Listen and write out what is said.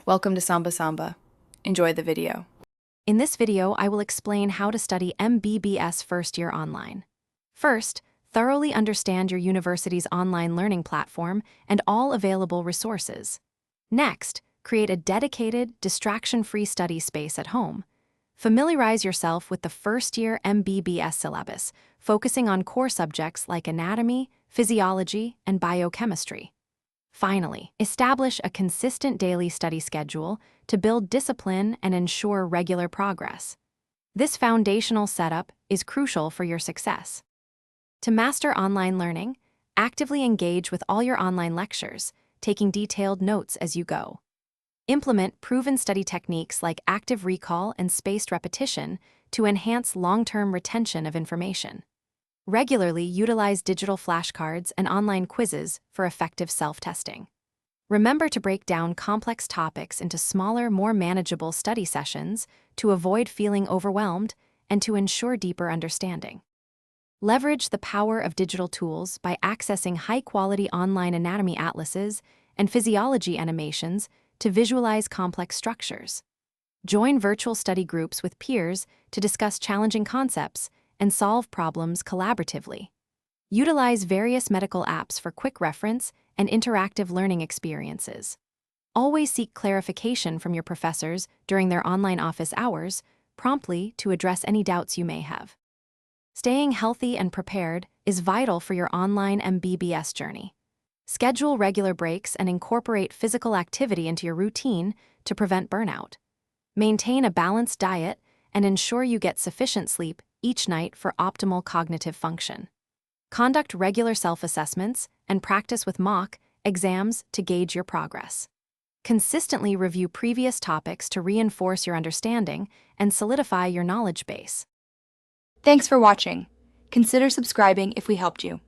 Welcome to Samba Samba. Enjoy the video. In this video, I will explain how to study MBBS first year online. First, thoroughly understand your university's online learning platform and all available resources. Next, create a dedicated, distraction-free study space at home. Familiarize yourself with the first-year MBBS syllabus, focusing on core subjects like anatomy, physiology, and biochemistry. Finally, establish a consistent daily study schedule to build discipline and ensure regular progress. This foundational setup is crucial for your success. To master online learning, actively engage with all your online lectures, taking detailed notes as you go. Implement proven study techniques like active recall and spaced repetition to enhance long-term retention of information. Regularly utilize digital flashcards and online quizzes for effective self-testing. Remember to break down complex topics into smaller, more manageable study sessions to avoid feeling overwhelmed and to ensure deeper understanding. Leverage the power of digital tools by accessing high-quality online anatomy atlases and physiology animations to visualize complex structures. Join virtual study groups with peers to discuss challenging concepts and solve problems collaboratively. Utilize various medical apps for quick reference and interactive learning experiences. Always seek clarification from your professors during their online office hours, promptly to address any doubts you may have. Staying healthy and prepared is vital for your online MBBS journey. Schedule regular breaks and incorporate physical activity into your routine to prevent burnout. Maintain a balanced diet and ensure you get sufficient sleep each night for optimal cognitive function. Conduct regular self-assessments and practice with mock exams to gauge your progress. Consistently review previous topics to reinforce your understanding and solidify your knowledge base. Thanks for watching. Consider subscribing if we helped you.